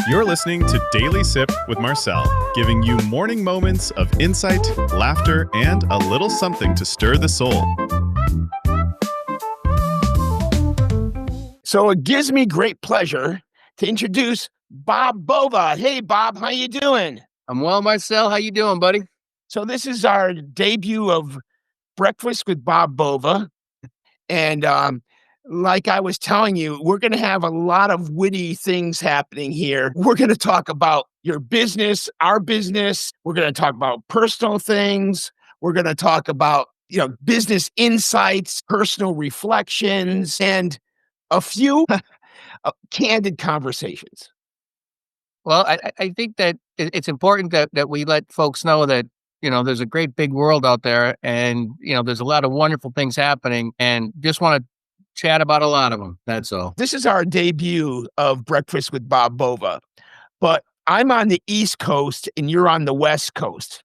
You're listening to Daily Sip with Marcel, giving you morning moments of insight, laughter, and a little something to stir the soul. So it gives me great pleasure to introduce Bob Bova. Hey, Bob, how you doing? I'm well, Marcel. How you doing, buddy? So this is our debut of Breakfast with Bob Bova. And like I was telling you, we're going to have a lot of witty things happening here. We're going to talk about your business, our business. We're going to talk about personal things. We're going to talk about, business insights, personal reflections, and a few candid conversations. Well, I think that it's important that we let folks know that, there's a great big world out there and, there's a lot of wonderful things happening and just want to chat about a lot of them. That's all. This is our debut of Breakfast with Bob Bova, but I'm on the East Coast and you're on the West Coast.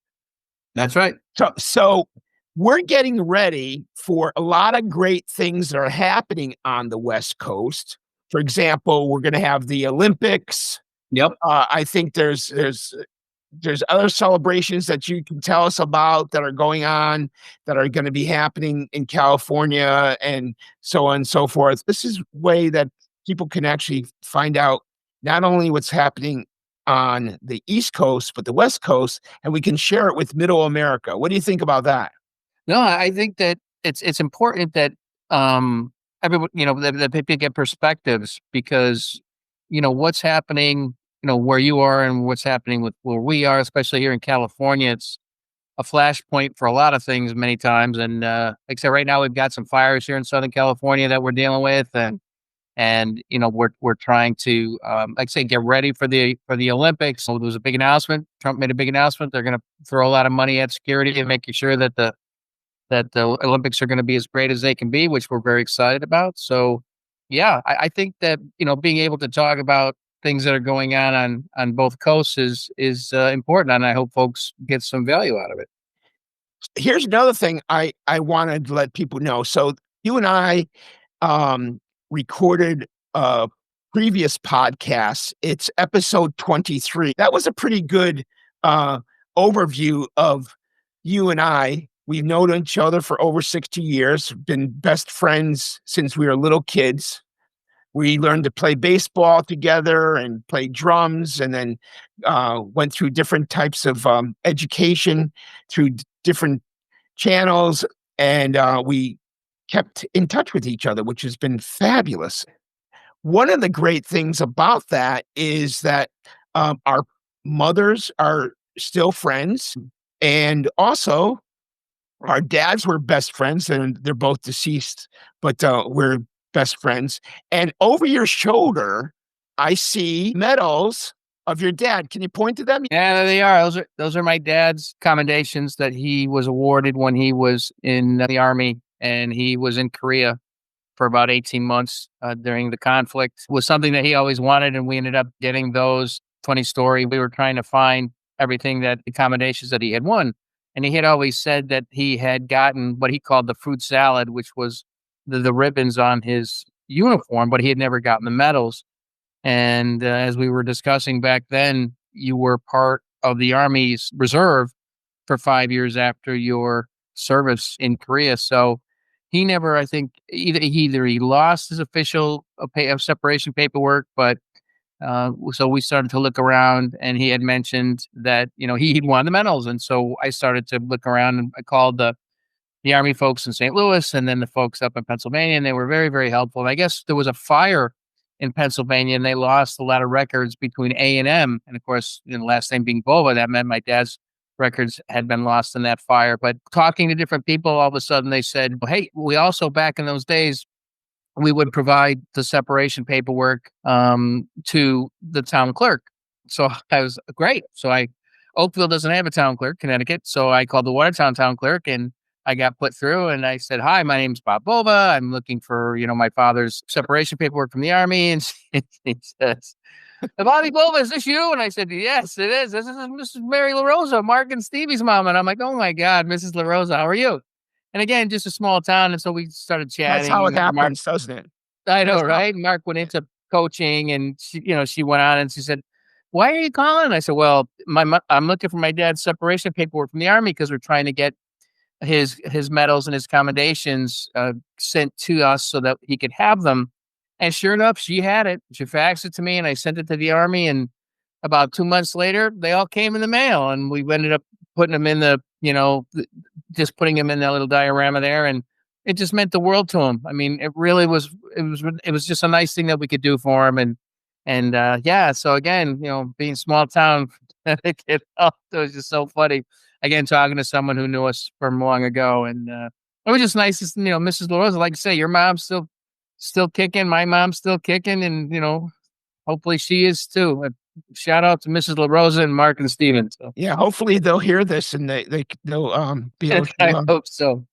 That's right. So we're getting ready for a lot of great things that are happening on the West Coast. For example, we're going to have the Olympics. Yep. I think there's other celebrations that you can tell us about that are going on that are going to be happening in California and so on and so forth. This is a way that people can actually find out not only what's happening on the East Coast, but the West Coast, and we can share it with Middle America. What do you think about that? No, I think that it's important that everyone, that people get perspectives because, what's happening, where you are and what's happening with where we are, especially here in California. It's a flashpoint for a lot of things many times. And like I said, right now we've got some fires here in Southern California that we're dealing with, and we're trying to like I say, get ready for the Olympics. So there was a big announcement. Trump made a big announcement. They're going to throw a lot of money at security and making sure that the Olympics are going to be as great as they can be, which we're very excited about. So yeah, I think that being able to talk about things that are going on both coasts is important, and I hope folks get some value out of it. Here's another thing I wanted to let people know. So you and I recorded a previous podcast. It's episode 23. That was a pretty good overview of you and I. We've known each other for over 60 years, been best friends since we were little kids. We learned to play baseball together and play drums, and then went through different types of education through different channels, and we kept in touch with each other, which has been fabulous. One of the great things about that is that our mothers are still friends, and also our dads were best friends, and they're both deceased, but we're best friends. And over your shoulder, I see medals of your dad. Can you point to them? Yeah, there they are. Those are my dad's commendations that he was awarded when he was in the Army, and he was in Korea for about 18 months during the conflict. It was something that he always wanted, and we ended up getting those. Funny story, we were trying to find everything the commendations that he had won. And he had always said that he had gotten what he called the fruit salad, which was the ribbons on his uniform, but he had never gotten the medals. And as we were discussing back then, you were part of the Army's reserve for 5 years after your service in Korea. So he never, I think, either he lost his official separation paperwork, but so we started to look around, and he had mentioned that, he'd won the medals. And so I started to look around, and I called the Army folks in St. Louis and then the folks up in Pennsylvania, and they were very, very helpful. And I guess there was a fire in Pennsylvania, and they lost a lot of records between A&M. And of course, the last name being Bova, that meant my dad's records had been lost in that fire. But talking to different people, all of a sudden they said, hey, we also, back in those days, we would provide the separation paperwork to the town clerk. So I was great. So Oakville doesn't have a town clerk, Connecticut. So I called the Watertown town clerk, and I got put through, and I said, hi, my name's Bob Bova. I'm looking for, my father's separation paperwork from the Army. And he says, Bobby Bova, is this you? And I said, yes, it is. This is Mrs. Mary LaRosa, Mark and Stevie's mom. And I'm like, oh my God, Mrs. LaRosa, how are you? And again, just a small town. And so we started chatting. That's how it happens, doesn't it? I know, right? Mark went into coaching, and she went on and she said, why are you calling? I said, well, I'm looking for my dad's separation paperwork from the Army because we're trying to get his medals and his commendations sent to us so that he could have them. And sure enough, she had it. She faxed it to me, and I sent it to the Army. And about 2 months later, they all came in the mail, and we ended up putting them in just putting them in that little diorama there, and it just meant the world to him. I mean, it really was. It was just a nice thing that we could do for him, and yeah. So again, being small town Connecticut, it was just so funny. Again, talking to someone who knew us from long ago, and it was just nice. Mrs. LaRosa, like I say, your mom's still kicking, my mom's still kicking, and hopefully she is too. Shout out to Mrs. LaRosa and Mark and Steven. So Yeah, hopefully they'll hear this and they'll be able to, I hope so.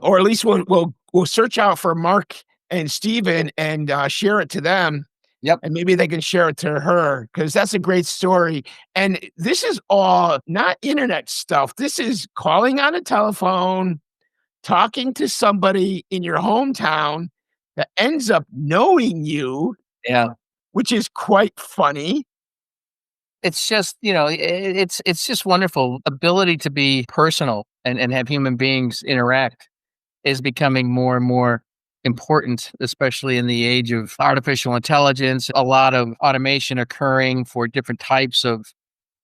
or at least we'll search out for Mark and Steven and share it to them. Yep. And maybe they can share it to her, because that's a great story. And this is all not internet stuff. This is calling on a telephone, talking to somebody in your hometown that ends up knowing you. Yeah. Which is quite funny. It's just, it's just wonderful. Ability to be personal and have human beings interact is becoming more and more important, especially in the age of artificial intelligence, a lot of automation occurring for different types of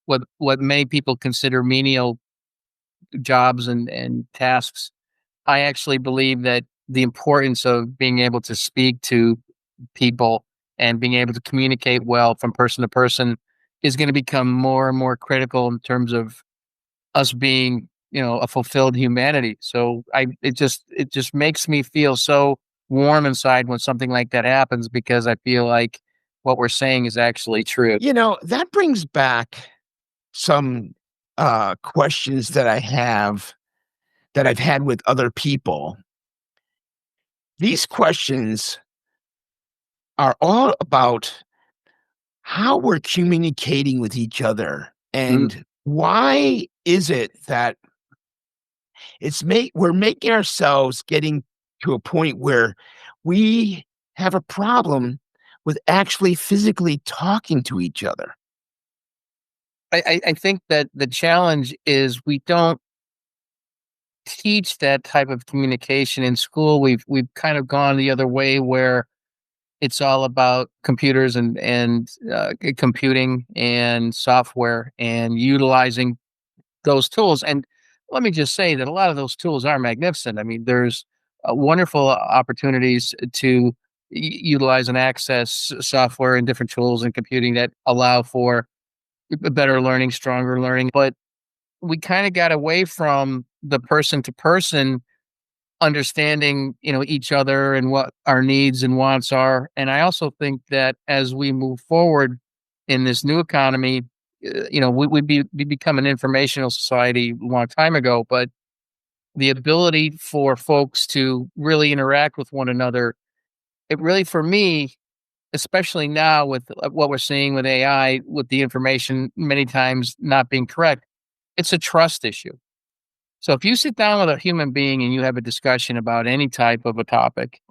what many people consider menial jobs and tasks. I actually believe that the importance of being able to speak to people and being able to communicate well from person to person is going to become more and more critical in terms of us being, a fulfilled humanity. So it just makes me feel so warm inside when something like that happens, because I feel like what we're saying is actually true. That brings back some questions that I've had with other people. These questions are all about how we're communicating with each other, and why is it that we're making ourselves getting to a point where we have a problem with actually physically talking to each other. I think that the challenge is we don't teach that type of communication in school. We've kind of gone the other way, where it's all about computers and computing and software and utilizing those tools. And let me just say that a lot of those tools are magnificent. I mean, there's wonderful opportunities to utilize and access software and different tools and computing that allow for better learning, stronger learning. But we kind of got away from the person to person understanding, each other and what our needs and wants are. And I also think that as we move forward in this new economy, we become an informational society a long time ago, but the ability for folks to really interact with one another, it really, for me, especially now with what we're seeing with AI, with the information many times not being correct, it's a trust issue. So if you sit down with a human being and you have a discussion about any type of a topic,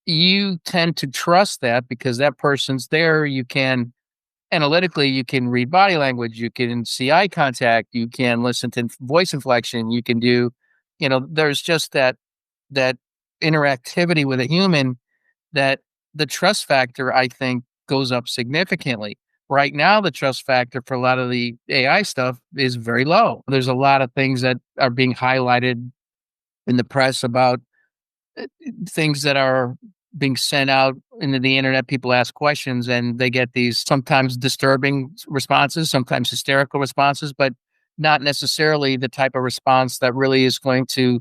you tend to trust that because that person's there. You can analytically, you can read body language, you can see eye contact, you can listen to voice inflection, you can do, there's just that interactivity with a human that the trust factor, I think, goes up significantly. Right now, the trust factor for a lot of the AI stuff is very low. There's a lot of things that are being highlighted in the press about things that are being sent out into the internet. People ask questions and they get these sometimes disturbing responses, sometimes hysterical responses, but not necessarily the type of response that really is going to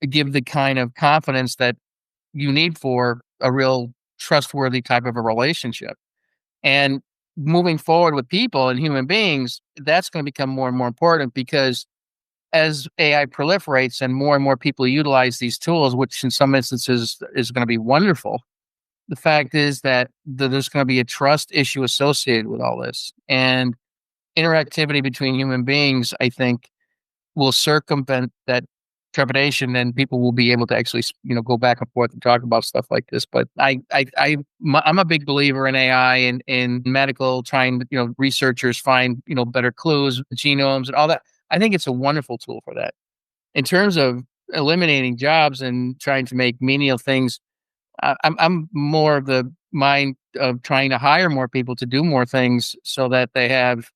give the kind of confidence that you need for a real trustworthy type of a relationship. And moving forward with people and human beings, that's going to become more and more important, because as AI proliferates and more people utilize these tools, which in some instances is going to be wonderful, the fact is that there's going to be a trust issue associated with all this. And interactivity between human beings, I think, will circumvent that trepidation, then people will be able to actually, go back and forth and talk about stuff like this. But I'm a big believer in AI and in medical, trying to, researchers find, better clues, genomes and all that. I think it's a wonderful tool for that. In terms of eliminating jobs and trying to make menial things, I'm more of the mind of trying to hire more people to do more things so that they have,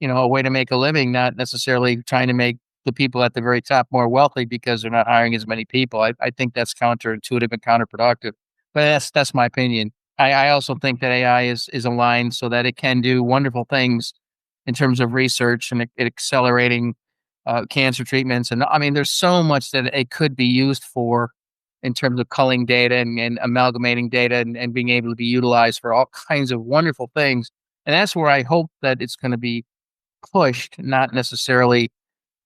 a way to make a living, not necessarily trying to make the people at the very top more wealthy because they're not hiring as many people. I think that's counterintuitive and counterproductive, but that's my opinion. I also think that AI is aligned so that it can do wonderful things in terms of research and accelerating cancer treatments. And I mean, there's so much that it could be used for in terms of culling data and amalgamating data and being able to be utilized for all kinds of wonderful things. And that's where I hope that it's going to be pushed, not necessarily,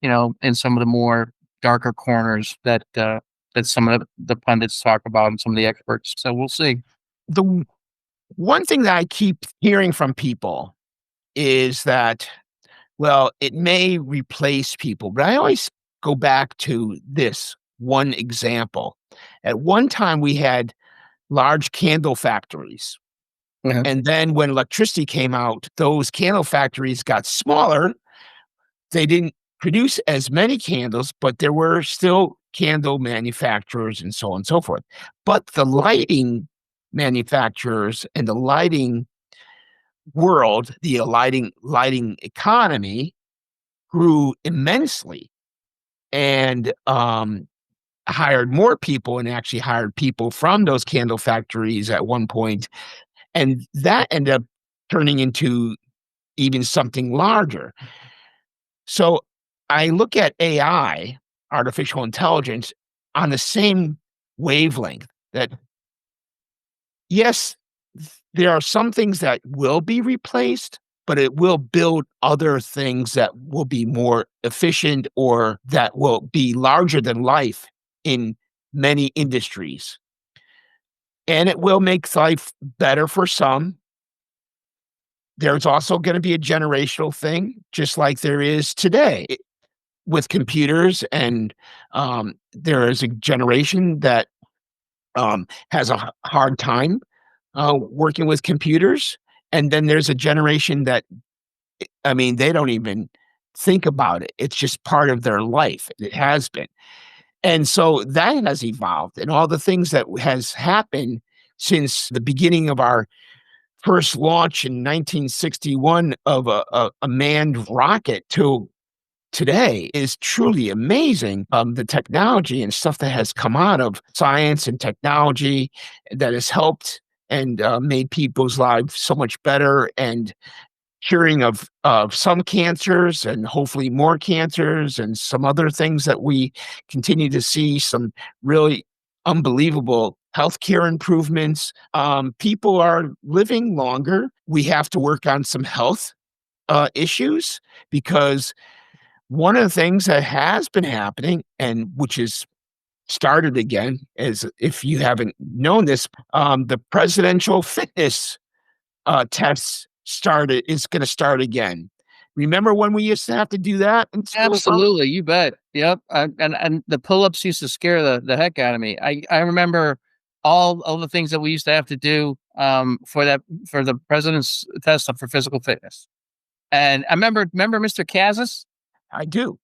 in some of the more darker corners that some of the pundits talk about and some of the experts. So we'll see. The one thing that I keep hearing from people is that, well, it may replace people, but I always go back to this one example. At one time, we had large candle factories. Uh-huh. And then when electricity came out, those candle factories got smaller. They didn't produce as many candles, but there were still candle manufacturers and so on and so forth. But the lighting manufacturers and the lighting world, the lighting economy grew immensely and hired more people and actually hired people from those candle factories at one point. And that ended up turning into even something larger. So I look at AI, artificial intelligence, on the same wavelength that, yes, there are some things that will be replaced, but it will build other things that will be more efficient or that will be larger than life in many industries. And it will make life better for some. There's also going to be a generational thing, just like there is today with computers. And there is a generation that has a hard time working with computers. And then there's a generation that, I mean, they don't even think about it. It's just part of their life. It has been. And so that has evolved, and all the things that has happened since the beginning of our first launch in 1961 of a manned rocket to today is truly amazing. The technology and stuff that has come out of science and technology that has helped and made people's lives so much better, and curing of some cancers and hopefully more cancers and some other things that we continue to see some really unbelievable healthcare improvements. People are living longer. We have to work on some health issues, because one of the things that has been happening, and which is started again, is, if you haven't known this, the presidential fitness tests is going to start again. Remember when we used to have to do that in school? Absolutely, you bet. Yep, and the pull-ups used to scare the heck out of me. I remember all the things that we used to have to do for the president's test for physical fitness. And I remember Mr. Kazis. I do.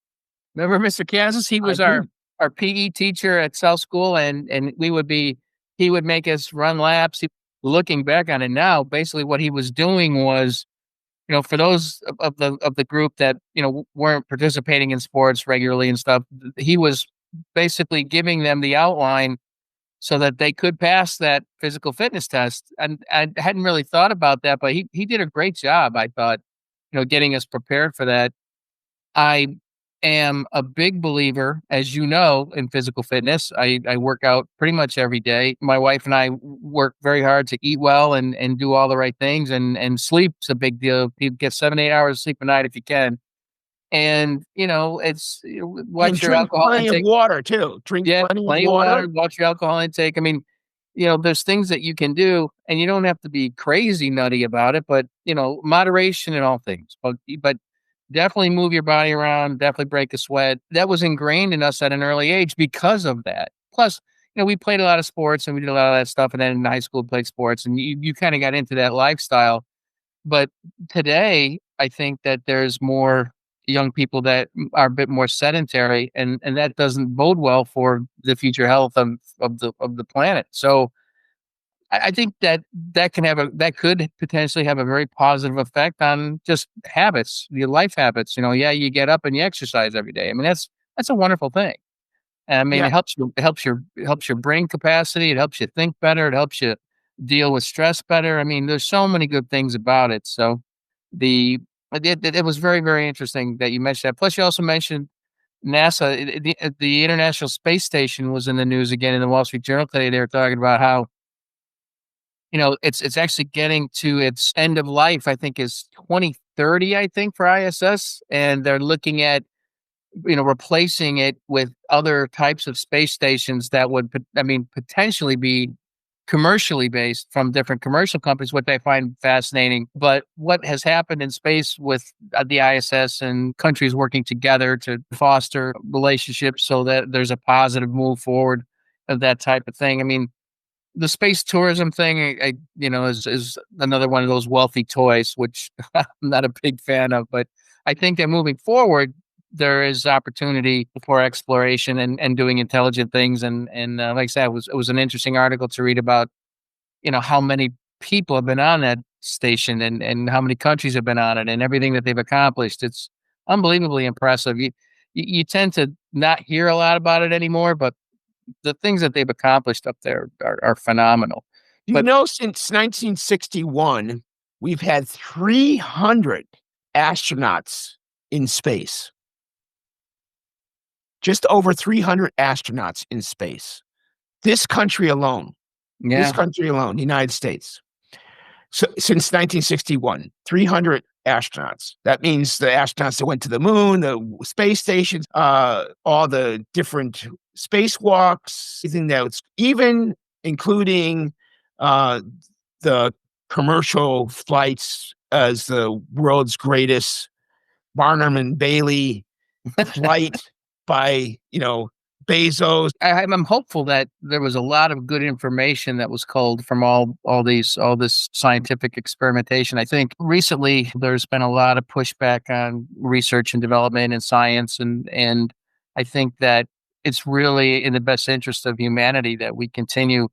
Remember Mr. Kazis? He was our PE teacher at South School, and he would make us run laps. Looking back on it now, basically what he was doing was, for those of the group that, weren't participating in sports regularly and stuff, he was basically giving them the outline so that they could pass that physical fitness test. And I hadn't really thought about that, but he did a great job, I thought, getting us prepared for that. I am a big believer, as you know, in physical fitness. I work out pretty much every day. My wife and I work very hard to eat well and do all the right things, and sleep's a big deal. People get 7-8 hours of sleep a night if you can. And, it's watch your alcohol intake. Plenty of water too. Drink plenty of water. Watch your alcohol intake. I mean, there's things that you can do, and you don't have to be crazy nutty about it, but, moderation in all things. But definitely move your body around, definitely break a sweat. That was ingrained in us at an early age because of that. Plus, we played a lot of sports and we did a lot of that stuff. And then in high school, played sports and you kind of got into that lifestyle. But today, I think that there's more young people that are a bit more sedentary, and that doesn't bode well for the future health of the planet. So I think that could potentially have a very positive effect on just habits, your life habits. Yeah, you get up and you exercise every day. I mean, that's a wonderful thing. I mean, Yeah. it helps your brain capacity. It helps you think better. It helps you deal with stress better. I mean, there's so many good things about it. So the it was very, very interesting that you mentioned that. Plus, you also mentioned NASA. The International Space Station was in the news again in the Wall Street Journal today. They were talking about how it's actually getting to its end of life. I think is 2030. I think for ISS, and they're looking at replacing it with other types of space stations that would, potentially be commercially based from different commercial companies, what they find fascinating. But what has happened in space with the ISS and countries working together to foster relationships so that there's a positive move forward of that type of thing. I mean, the space tourism thing, is another one of those wealthy toys, which I'm not a big fan of. But I think that moving forward, there is opportunity for exploration and doing intelligent things. And like I said, it was an interesting article to read about, how many people have been on that station and how many countries have been on it and everything that they've accomplished. It's unbelievably impressive. You tend to not hear a lot about it anymore, but the things that they've accomplished up there are phenomenal. But Since 1961, we've had 300 astronauts in space. Just over 300 astronauts in space. This country alone, yeah, the United States. So since 1961, 300 astronauts. That means the astronauts that went to the moon, the space stations, all the different spacewalks, everything that's even including the commercial flights as the world's greatest Barnum and Bailey flight by, Bezos. I'm hopeful that there was a lot of good information that was culled from all this scientific experimentation. I think recently there's been a lot of pushback on research and development and science, and I think that it's really in the best interest of humanity that we continue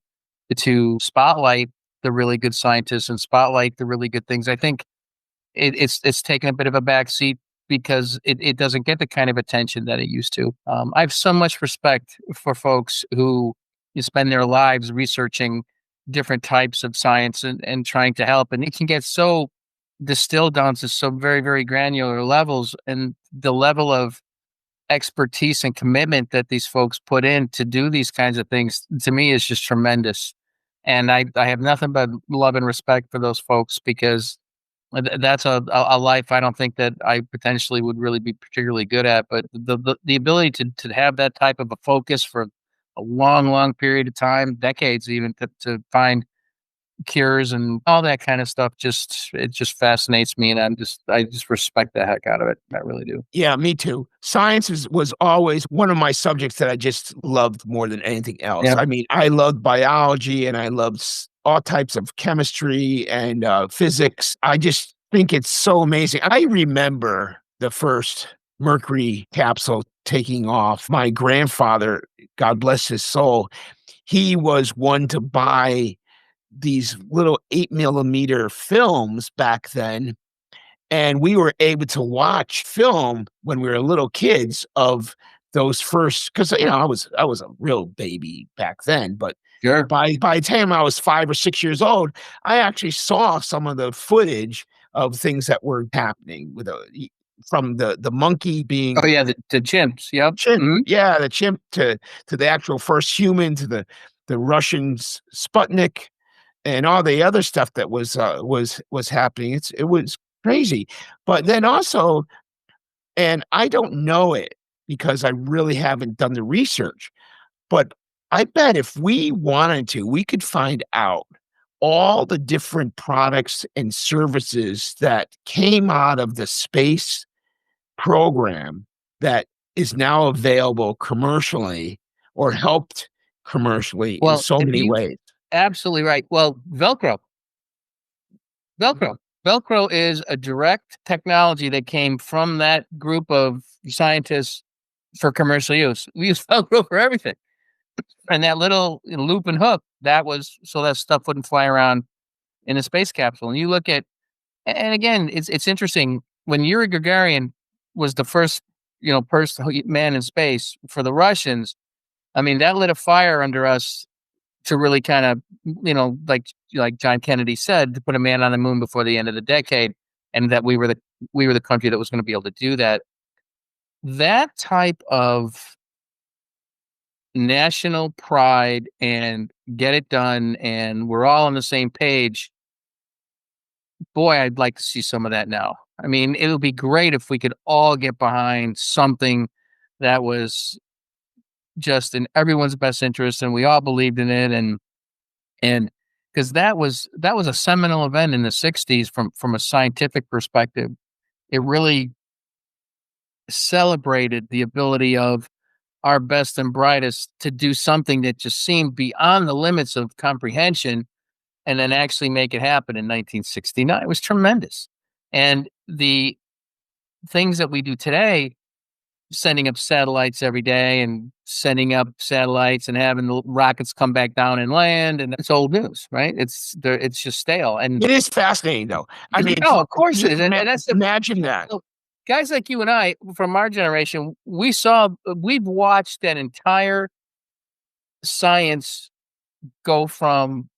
to spotlight the really good scientists and spotlight the really good things. I think it's taken a bit of a backseat because it doesn't get the kind of attention that it used to. I have so much respect for folks who spend their lives researching different types of science and trying to help. And it can get so distilled down to so very, very granular levels. And the level of expertise and commitment that these folks put in to do these kinds of things, to me, is just tremendous. And I have nothing but love and respect for those folks because that's a life I don't think that I potentially would really be particularly good at. But the ability to have that type of a focus for a long, long period of time, decades even, to find cures and all that kind of stuff, it just fascinates me, and I just respect the heck out of it. I really do. Yeah, me too. Science was always one of my subjects that I just loved more than anything else. Yeah. I mean, I loved biology and I loved all types of chemistry and physics. I just think it's so amazing. I remember the first Mercury capsule taking off. My grandfather, God bless his soul, he was one to buy these little 8 millimeter films back then. And we were able to watch film when we were little kids of those first, because I was a real baby back then, but Sure. by the time I was 5 or 6 years old, I actually saw some of the footage of things that were happening with from the monkey being Oh yeah, the chimps. Yep. chimp, Mhm. yeah, the chimp to the actual first human to the Russian Sputnik and all the other stuff that was happening. It was crazy. But then also, and I don't know it because I really haven't done the research, but I bet if we wanted to, we could find out all the different products and services that came out of the space program that is now available commercially or helped commercially in Well, so if many you ways. absolutely right. Well, Velcro is a direct technology that came from that group of scientists for commercial use. We use Velcro for everything. And that little loop and hook, that was so that stuff wouldn't fly around in a space capsule. And you look at, and again, it's interesting when Yuri Gagarin was the first, man in space for the Russians. I mean, that lit a fire under us to really kind of, like John Kennedy said, to put a man on the moon before the end of the decade, and that we were the country that was going to be able to do that. That type of national pride and get it done, and we're all on the same page. Boy, I'd like to see some of that now. I mean, it would be great if we could all get behind something that was just in everyone's best interest, and we all believed in it, and because that was a seminal event in the '60s from a scientific perspective. It really celebrated the ability of our best and brightest to do something that just seemed beyond the limits of comprehension and then actually make it happen in 1969. It was tremendous. And the things that we do today, sending up satellites every day and sending up satellites and having the rockets come back down and land, and it's old news, right? It's just stale. And It is fascinating, though. I mean, no, of course it is. And that's imagine that. guys like you and I from our generation, we've watched that entire science go from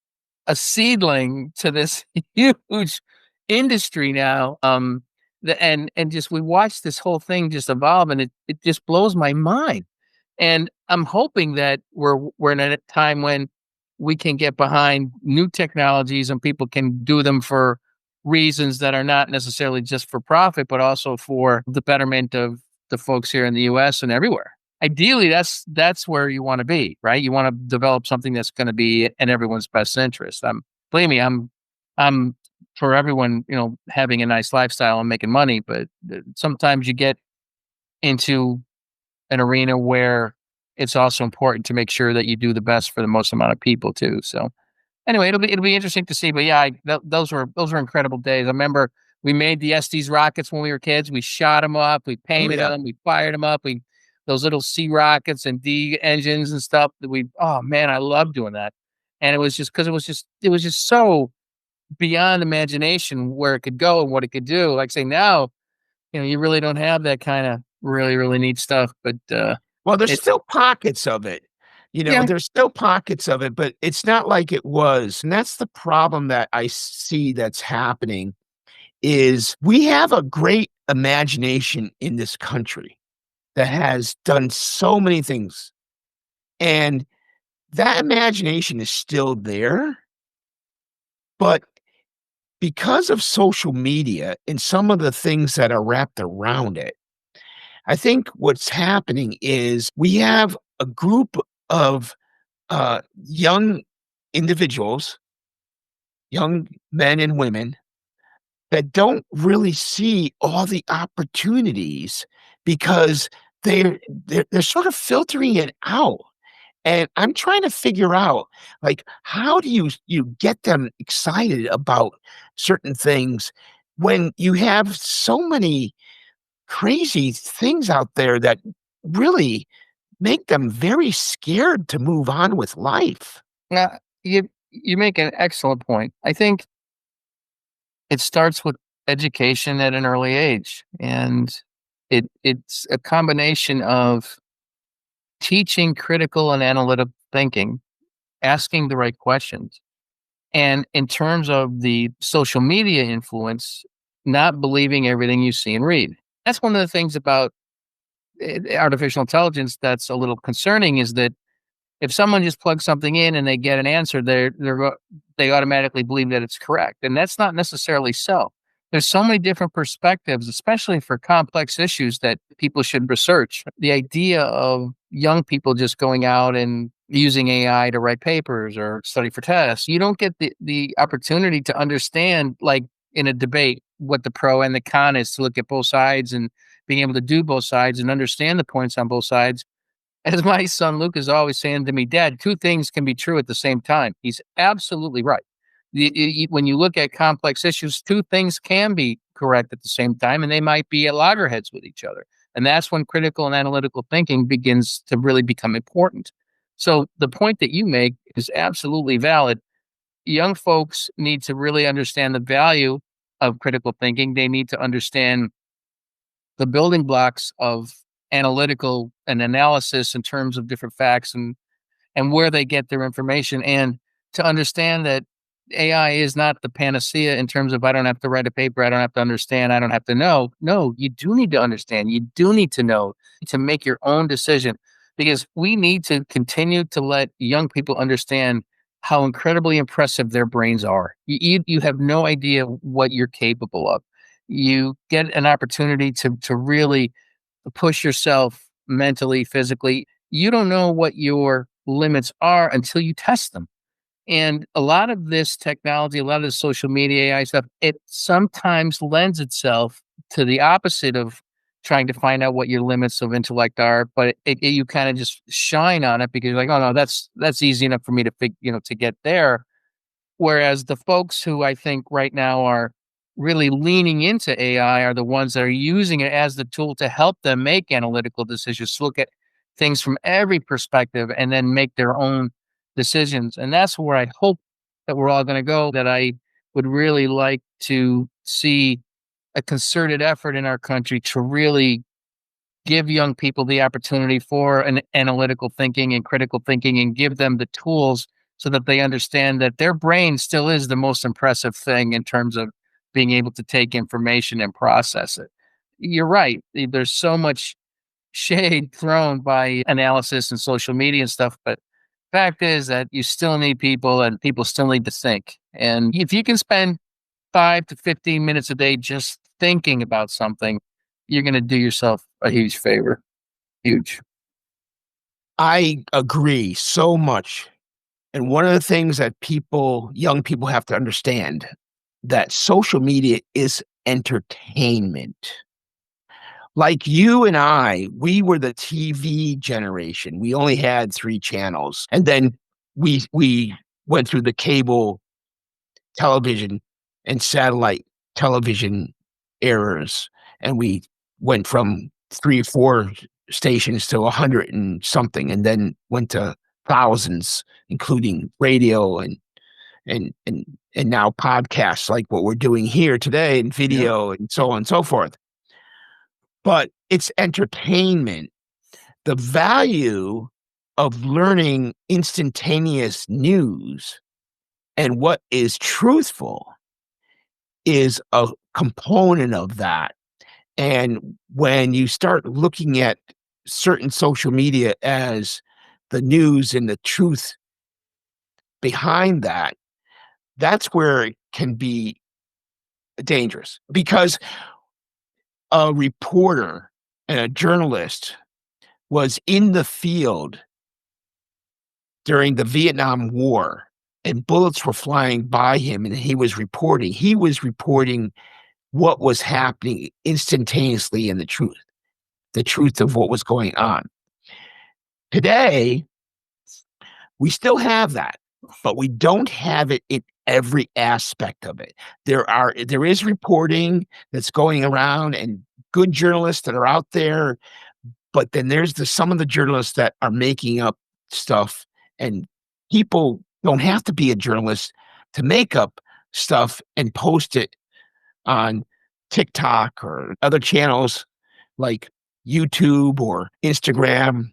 a seedling to this huge industry now. And just we watched this whole thing just evolve, and it just blows my mind. And I'm hoping that we're in a time when we can get behind new technologies and people can do them for reasons that are not necessarily just for profit, but also for the betterment of the folks here in the US and everywhere. Ideally, that's where you want to be, right? You want to develop something that's going to be in everyone's best interest. Believe me, I'm for everyone, having a nice lifestyle and making money, but sometimes you get into an arena where it's also important to make sure that you do the best for the most amount of people too. So anyway, it'll be interesting to see. But yeah, those were incredible days. I remember we made the Estes rockets when we were kids. We shot them up, we painted them, we fired them up. Those little C rockets and D engines and stuff that oh man, I love doing that. And it was just because it was just so beyond imagination where it could go and what it could do. Like say now, you really don't have that kind of really, really neat stuff. But well, there's still pockets of it. There's still pockets of it, but it's not like it was. And that's the problem that I see that's happening is we have a great imagination in this country that has done so many things. And that imagination is still there. But because of social media and some of the things that are wrapped around it, I think what's happening is we have a group of young individuals, young men and women that don't really see all the opportunities because they're sort of filtering it out. And I'm trying to figure out, like, how do you get them excited about certain things when you have so many crazy things out there that really make them very scared to move on with life? now you make an excellent point. I think it starts with education at an early age, and it's a combination of teaching critical and analytic thinking, asking the right questions. And in terms of the social media influence, not believing everything you see and read. That's one of the things about artificial intelligence that's a little concerning is that if someone just plugs something in and they get an answer, they automatically believe that it's correct. And that's not necessarily so. There's so many different perspectives, especially for complex issues that people should research. The idea of young people just going out and using AI to write papers or study for tests, you don't get the opportunity to understand, like, in a debate what the pro and the con is, to look at both sides and being able to do both sides and understand the points on both sides. As my son Luke is always saying to me, Dad, two things can be true at the same time. He's absolutely right. When you look at complex issues, two things can be correct at the same time, and they might be at loggerheads with each other. And that's when critical and analytical thinking begins to really become important. So the point that you make is absolutely valid. Young folks need to really understand the value of critical thinking. They need to understand the building blocks of analytical and analysis in terms of different facts and where they get their information, and to understand that AI is not the panacea in terms of I don't have to write a paper, I don't have to understand, I don't have to know. No, you do need to understand. You do need to know to make your own decision, because we need to continue to let young people understand how incredibly impressive their brains are. You have no idea what you're capable of. You get an opportunity to really push yourself mentally, physically. You don't know what your limits are until you test them. And a lot of this technology, a lot of the social media AI stuff, it sometimes lends itself to the opposite of trying to find out what your limits of intellect are. But you kind of just shine on it because you're like, oh no, that's easy enough for me to to get there. Whereas the folks who I think right now are really leaning into AI are the ones that are using it as the tool to help them make analytical decisions, look at things from every perspective, and then make their own decisions. And that's where I hope that we're all going to go, that I would really like to see a concerted effort in our country to really give young people the opportunity for an analytical thinking and critical thinking, and give them the tools so that they understand that their brain still is the most impressive thing in terms of being able to take information and process it. You're right. There's so much shade thrown by analysis and social media and stuff, but fact is that you still need people, and people still need to think. And if you can spend 5 to 15 minutes a day just thinking about something, you're going to do yourself a huge favor. Huge. I agree so much. And one of the things that young people have to understand, that social media is entertainment. Like you and I, we were the TV generation. We only had 3 channels. And then we went through the cable television and satellite television eras. And we went from 3 or 4 stations to 100 and something, and then went to thousands, including radio and now podcasts like what we're doing here today, and video and so on and so forth. But it's entertainment. The value of learning instantaneous news and what is truthful is a component of that. And when you start looking at certain social media as the news and the truth behind that, that's where it can be dangerous, because a reporter and a journalist was in the field during the Vietnam War, and bullets were flying by him, and he was reporting. He was reporting what was happening instantaneously, and the truth of what was going on. Today, we still have that, but we don't have it in every aspect of it. There is reporting that's going around, and good journalists that are out there, but then there's some of the journalists that are making up stuff, and people don't have to be a journalist to make up stuff and post it on TikTok or other channels like YouTube or Instagram.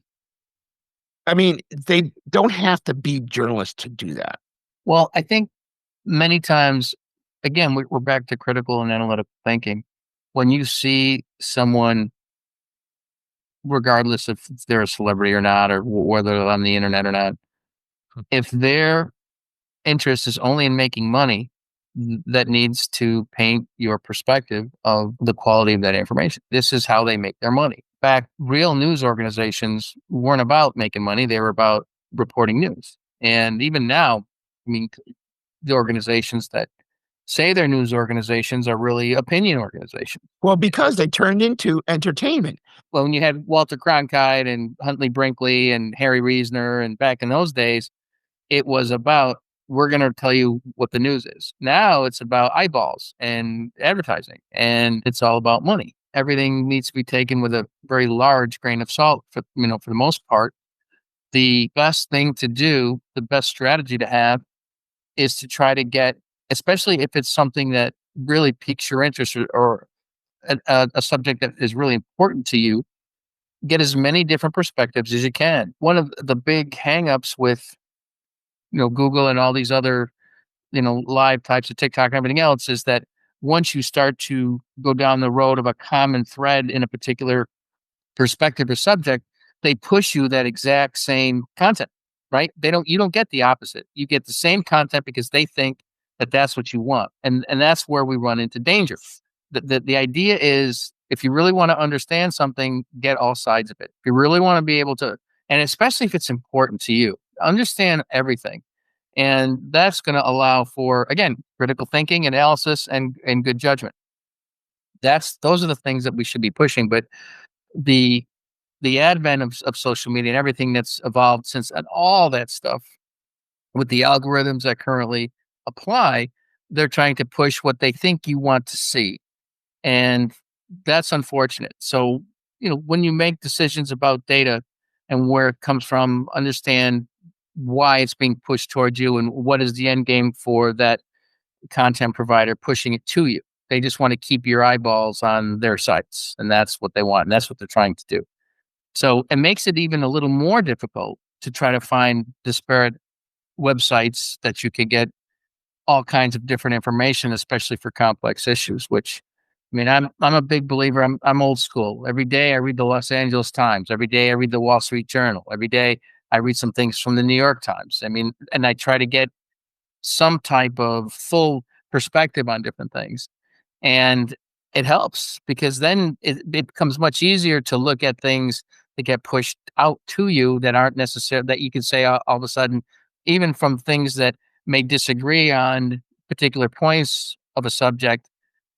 I mean, they don't have to be journalists to do that. Well, I think many times, again, we're back to critical and analytical thinking. When you see someone, regardless if they're a celebrity or not, or whether they're on the internet or not, if their interest is only in making money, that needs to paint your perspective of the quality of that information. This is how they make their money. In fact, real news organizations weren't about making money. They were about reporting news. And even now, I mean, the organizations that say they're news organizations are really opinion organizations. Well, because they turned into entertainment. Well, when you had Walter Cronkite and Huntley Brinkley and Harry Reasoner, and back in those days, it was about, we're going to tell you what the news is. Now it's about eyeballs and advertising, and it's all about money. Everything needs to be taken with a very large grain of salt for the most part. The best thing to do, the best strategy to have, is to try to get, especially if it's something that really piques your interest, or a subject that is really important to you, get as many different perspectives as you can. One of the big hangups with Google and all these other live types of TikTok and everything else is that once you start to go down the road of a common thread in a particular perspective or subject, they push you that exact same content, right? You don't get the opposite. You get the same content because they think that that's what you want. And that's where we run into danger. The idea is, if you really want to understand something, get all sides of it. If you really want to be able to, and especially if it's important to you, understand everything. And that's going to allow for, again, critical thinking, analysis, and good judgment. Those are the things that we should be pushing. But the advent of social media and everything that's evolved since, and all that stuff with the algorithms that currently apply, they're trying to push what they think you want to see. And that's unfortunate. So, when you make decisions about data and where it comes from, understand why it's being pushed towards you and what is the end game for that content provider pushing it to you. They just want to keep your eyeballs on their sites, and that's what they want. And that's what they're trying to do. So it makes it even a little more difficult to try to find disparate websites that you can get all kinds of different information, especially for complex issues, which, I'm a big believer. I'm old school. Every day I read the Los Angeles Times. Every day I read the Wall Street Journal. Every day I read some things from the New York Times. And I try to get some type of full perspective on different things. And it helps, because then it becomes much easier to look at things that get pushed out to you that aren't necessary, that you can say all of a sudden, even from things that may disagree on particular points of a subject,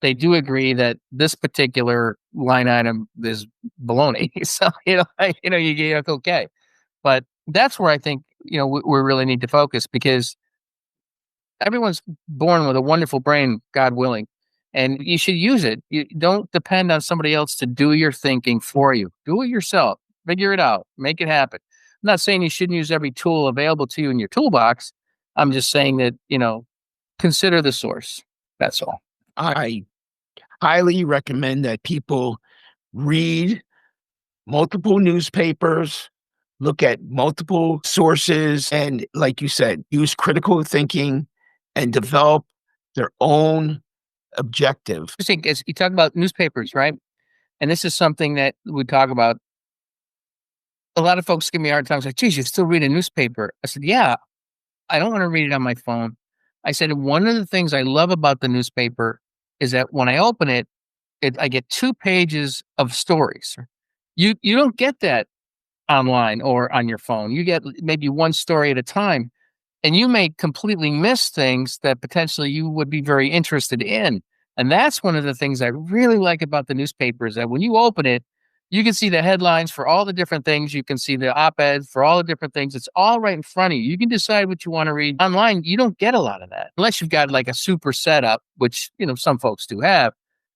they do agree that this particular line item is baloney. So, you get okay. But that's where I think, we really need to focus, because everyone's born with a wonderful brain, God willing, and you should use it. You don't depend on somebody else to do your thinking for you. Do it yourself. Figure it out. Make it happen. I'm not saying you shouldn't use every tool available to you in your toolbox. I'm just saying that, consider the source. That's all. I highly recommend that people read multiple newspapers, look at multiple sources, and, like you said, use critical thinking and develop their own objective. Interesting, as you talk about newspapers, right? And this is something that we talk about. A lot of folks give me a hard time. It's like, geez, you still read a newspaper? I said, yeah, I don't want to read it on my phone. I said, one of the things I love about the newspaper is that when I open it, I get 2 pages of stories. You don't get that online or on your phone. You get maybe one story at a time, and you may completely miss things that potentially you would be very interested in. And that's one of the things I really like about the newspaper, is that when you open it, you can see the headlines for all the different things. You can see the op-ed for all the different things. It's all right in front of you. You can decide what you want to read. Online, you don't get a lot of that unless you've got like a super setup, which, some folks do have.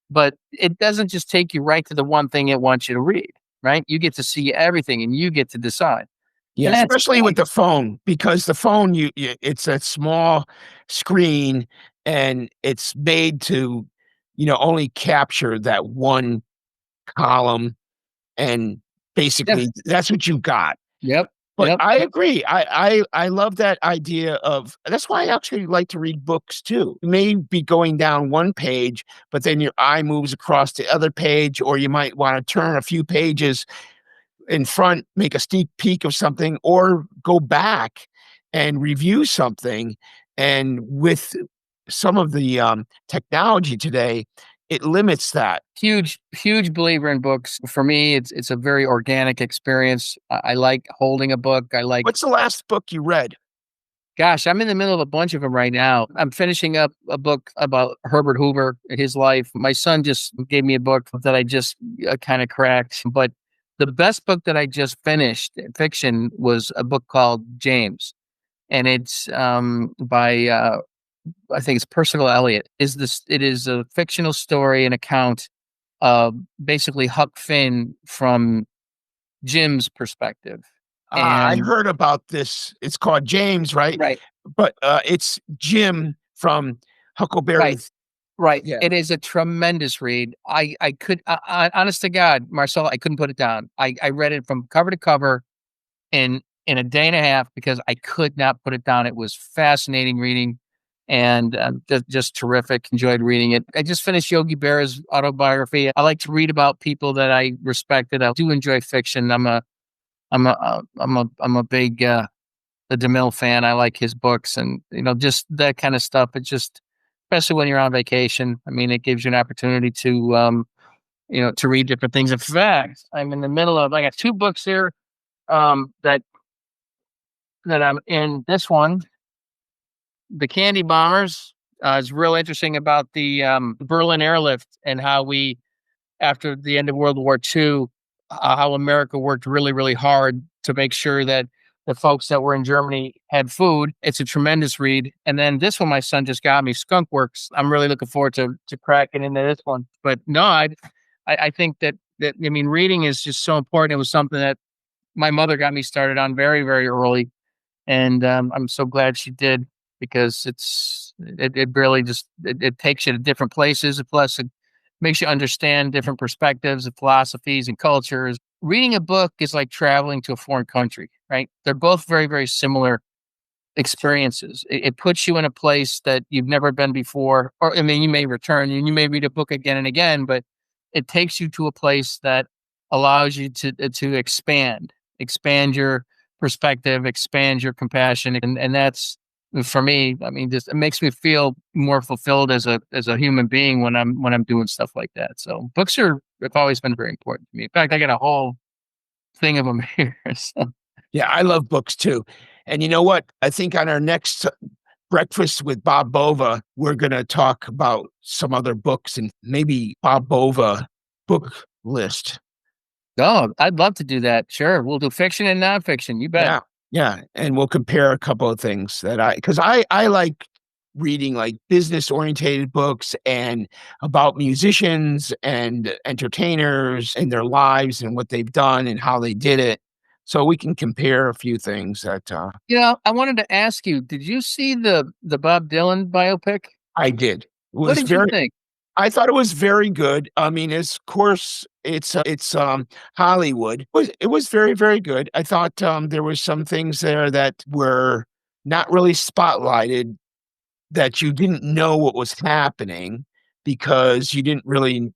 But it doesn't just take you right to the one thing it wants you to read, right? You get to see everything, and you get to decide. Yeah, especially with the phone, because the phone, it's a small screen, and it's made to, only capture that one column, and basically that's what you got. Yep. But I agree. I love that idea of, that's why I actually like to read books too. You may be going down one page, but then your eye moves across the other page, or you might want to turn a few pages in front, make a sneak peek of something, or go back and review something. And with some of the technology today, it limits that. Huge believer in books. For me, it's a very organic experience. I like holding a book. What's the last book you read? Gosh, I'm in the middle of a bunch of them right now. I'm finishing up a book about Herbert Hoover, his life. My son just gave me a book that I just kind of cracked. But the best book that I just finished, fiction, was a book called James, and it's by I think it's Percival Eliot. It is a fictional story, an account of basically Huck Finn from Jim's perspective, I and heard about this. It's called James, right? right, But it's Jim from Huckleberry. right. Right. Yeah. It is a tremendous read. I could, honest to God, Marcel, I couldn't put it down. I read it from cover to cover in a day and a half because I could not put it down. It was fascinating reading and just terrific. Enjoyed reading it. I just finished Yogi Berra's autobiography. I like to read about people that I respected. I do enjoy fiction. I'm a big the DeMille fan. I like his books and just that kind of stuff. It just, especially when you're on vacation. I mean, it gives you an opportunity to to read different things. In fact, I'm in the middle of, I got two books here that I'm in. This one, The Candy Bombers, is real interesting about the Berlin airlift and how we, after the end of World War II, how America worked really, really hard to make sure that the folks that were in Germany had food. It's a tremendous read. And then this one, my son just got me, Skunk Works. I'm really looking forward to cracking into this one. But no, I think that I mean, reading is just so important. It was something that my mother got me started on very, very early, and I'm so glad she did because it really just it takes you to different places. Plus, it makes you understand different perspectives and philosophies and cultures. Reading a book is like traveling to a foreign country, right? They're both very, very similar experiences. It puts you in a place that you've never been before, or I mean, you may return and you may read a book again and again, but it takes you to a place that allows you to expand your perspective, expand your compassion, and that's for me. I mean, just it makes me feel more fulfilled as a human being when I'm doing stuff like that. So books have always been very important to me. In fact, I got a whole thing of them here. So. Yeah, I love books too. And you know what? I think on our next breakfast with Bob Bova, we're going to talk about some other books and maybe Bob Bova book list. Oh, I'd love to do that. Sure. We'll do fiction and nonfiction. You bet. Yeah. Yeah. And we'll compare a couple of things because I like reading like business orientated books and about musicians and entertainers and their lives and what they've done and how they did it. So we can compare a few things that I wanted to ask you, did you see the Bob Dylan biopic? I did. It What was did you think? I thought it was very good. I mean, of course, it's Hollywood. It was very, very good. I thought there was some things there that were not really spotlighted, that you didn't know what was happening because you didn't really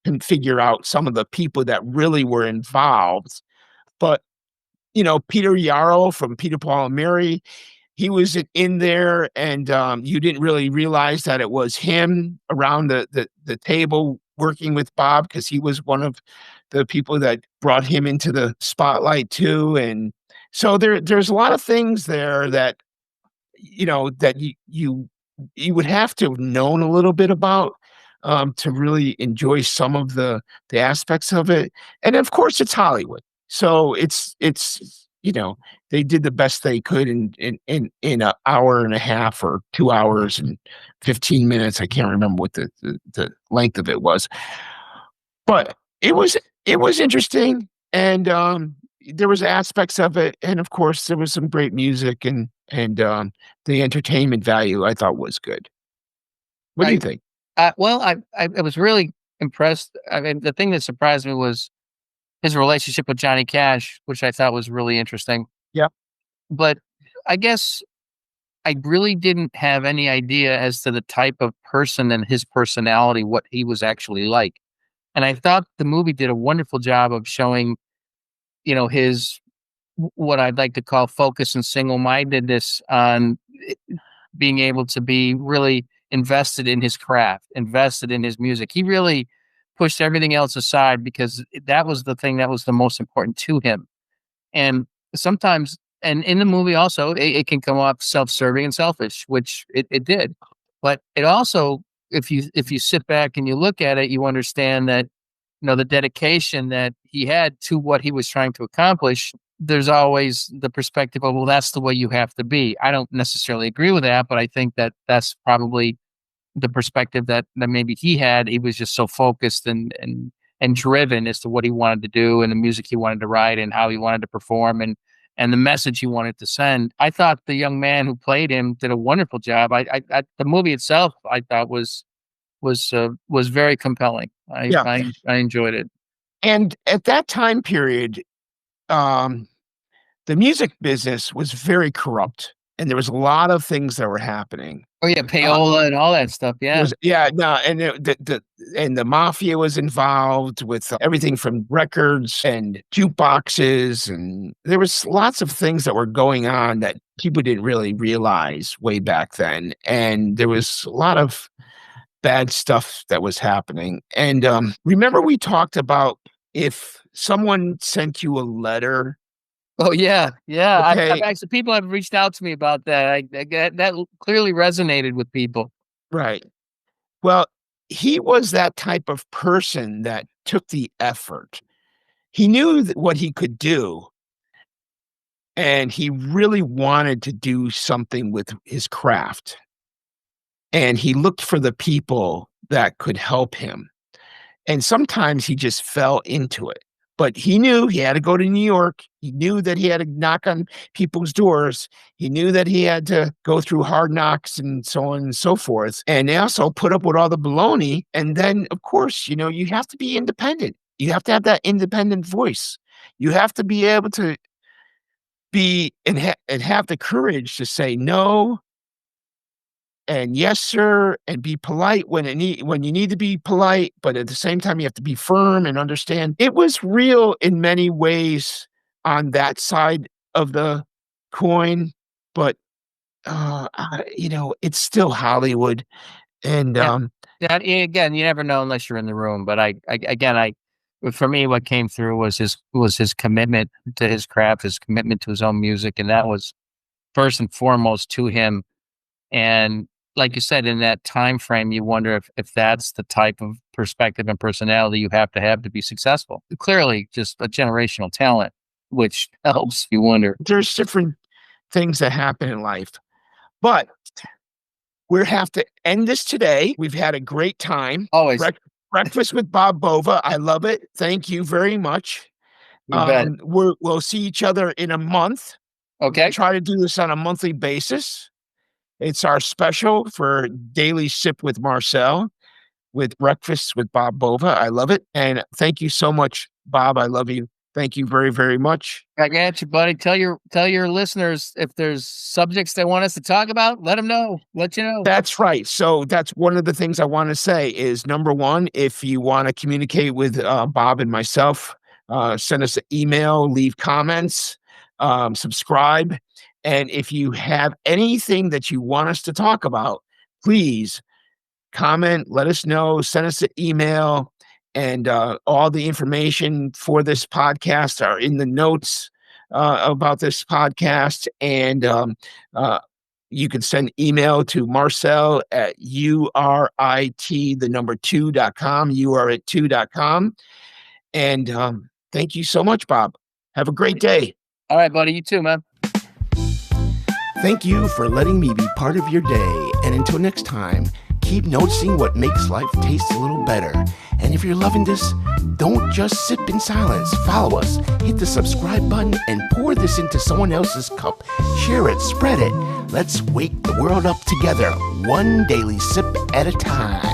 can figure out some of the people that really were involved. But Peter Yarrow from Peter, Paul and Mary, he was in there, and you didn't really realize that it was him around the table working with Bob, because he was one of the people that brought him into the spotlight too. And so there's a lot of things there that that you would have to have known a little bit about to really enjoy some of the aspects of it. And of course, it's Hollywood, so it's they did the best they could in an hour and a half or 2 hours and 15 minutes. I can't remember what the length of it was, but it was interesting, and there was aspects of it, and of course there was some great music, and the entertainment value I thought was good. What do you think? Well, I was really impressed. I mean, the thing that surprised me was his relationship with Johnny Cash, which I thought was really interesting. Yeah. But I guess I really didn't have any idea as to the type of person and his personality, what he was actually like. And I thought the movie did a wonderful job of showing, his what I'd like to call focus and single-mindedness on being able to be really invested in his craft, invested in his music. He really pushed everything else aside because that was the thing that was the most important to him. And sometimes And in the movie also, it can come off self-serving and selfish, which it did. But it also, if you sit back and you look at it, you understand that, the dedication that he had to what he was trying to accomplish. There's always the perspective of, well, that's the way you have to be. I don't necessarily agree with that, but I think that that's probably the perspective that maybe he had. He was just so focused and driven as to what he wanted to do and the music he wanted to write and how he wanted to perform and the message he wanted to send. I thought the young man who played him did a wonderful job. The movie itself, I thought was very compelling. I enjoyed it. And at that time period, the music business was very corrupt, and there was a lot of things that were happening. Oh yeah, payola and all that stuff. Yeah, and the mafia was involved with everything from records and jukeboxes, and there was lots of things that were going on that people didn't really realize way back then, and there was a lot of bad stuff that was happening. And remember, we talked about if someone sent you a letter. Oh yeah. Okay. I've actually, people have reached out to me about that. That clearly resonated with people. Right. Well, he was that type of person that took the effort. He knew what he could do, and he really wanted to do something with his craft. And he looked for the people that could help him. And sometimes he just fell into it. But he knew he had to go to New York. He knew that he had to knock on people's doors. He knew that he had to go through hard knocks and so on and so forth. And they also put up with all the baloney. And then, of course, you have to be independent. You have to have that independent voice. You have to be able to be and have the courage to say no and yes, sir, and be polite when you need to be polite, but at the same time, you have to be firm and understand. It was real in many ways on that side of the coin, but it's still Hollywood, and that again, you never know unless you're in the room. But for me, what came through was his commitment to his craft, his commitment to his own music, and that was first and foremost to him. And like you said, in that time frame, you wonder if that's the type of perspective and personality you have to be successful. Clearly, just a generational talent, which helps. You wonder. There's different things that happen in life, but we have to end this today. We've had a great time. Always. Breakfast with Bob Bova. I love it. Thank you very much. We'll see each other in a month. Okay. Try to do this on a monthly basis. It's our special for Daily Sip with Marcel, with Breakfast with Bob Bova. I love it. And thank you so much, Bob. I love you. Thank you very, very much. I got you, buddy. Tell your listeners if there's subjects they want us to talk about, let them know. Let you know. That's right. So that's one of the things I want to say is, number one, if you want to communicate with Bob and myself, send us an email, leave comments, subscribe. And if you have anything that you want us to talk about, please comment, let us know, send us an email, and all the information for this podcast are in the notes about this podcast. And you can send email to Marcel at urit2.com, urit2.com. And thank you so much, Bob. Have a great day. All right, buddy. You too, man. Thank you for letting me be part of your day. And until next time, keep noticing what makes life taste a little better. And if you're loving this, don't just sip in silence. Follow us, hit the subscribe button, and pour this into someone else's cup. Share it, spread it. Let's wake the world up together, one daily sip at a time.